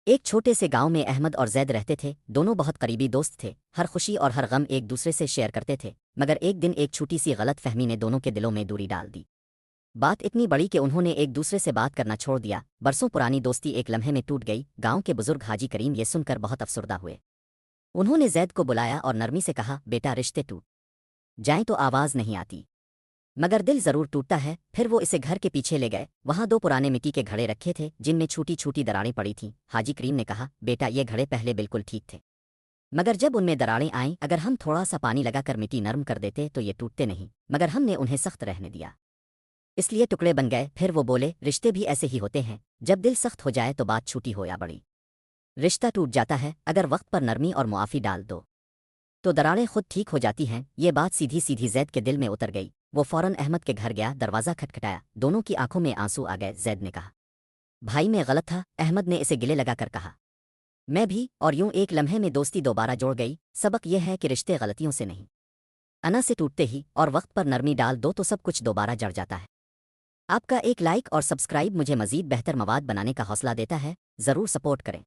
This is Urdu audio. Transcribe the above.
ایک چھوٹے سے گاؤں میں احمد اور زید رہتے تھے، دونوں بہت قریبی دوست تھے، ہر خوشی اور ہر غم ایک دوسرے سے شیئر کرتے تھے، مگر ایک دن ایک چھوٹی سی غلط فہمی نے دونوں کے دلوں میں دوری ڈال دی۔ بات اتنی بڑی کہ انہوں نے ایک دوسرے سے بات کرنا چھوڑ دیا، برسوں پرانی دوستی ایک لمحے میں ٹوٹ گئی۔ گاؤں کے بزرگ حاجی کریم یہ سن کر بہت افسردہ ہوئے۔ انہوں نے زید کو بلایا اور نرمی سے کہا، بیٹا رشتے ٹوٹ جائیں تو آواز نہیں آتی، مگر دل ضرور ٹوٹتا ہے۔ پھر وہ اسے گھر کے پیچھے لے گئے، وہاں دو پرانے مٹی کے گھڑے رکھے تھے جن میں چھوٹی چھوٹی دراڑیں پڑی تھیں۔ حاجی کریم نے کہا، بیٹا یہ گھڑے پہلے بالکل ٹھیک تھے، مگر جب ان میں دراڑیں آئیں، اگر ہم تھوڑا سا پانی لگا کر مٹی نرم کر دیتے تو یہ ٹوٹتے نہیں، مگر ہم نے انہیں سخت رہنے دیا، اس لیے ٹکڑے بن گئے۔ پھر وہ بولے، رشتے بھی ایسے ہی ہوتے ہیں، جب دل سخت ہو جائے تو بات چھوٹی ہو یا بڑی، رشتہ ٹوٹ جاتا ہے۔ اگر وقت پر نرمی اور معافی ڈال دو تو دراڑیں خود ٹھیک ہو جاتی ہیں۔ یہ بات سیدھی سیدھی زید کے دل میں اتر گئی۔ وہ فوراً احمد کے گھر گیا، دروازہ کھٹکھٹایا، دونوں کی آنکھوں میں آنسو آ گئے۔ زید نے کہا، بھائی میں غلط تھا۔ احمد نے اسے گلے لگا کر کہا، میں بھی، اور یوں ایک لمحے میں دوستی دوبارہ جوڑ گئی۔ سبق یہ ہے کہ رشتے غلطیوں سے نہیں، انا سے ٹوٹتے ہی، اور وقت پر نرمی ڈال دو تو سب کچھ دوبارہ جڑ جاتا ہے۔ آپ کا ایک لائک اور سبسکرائب مجھے مزید بہتر مواد بنانے کا حوصلہ دیتا ہے، ضرور سپورٹ کریں۔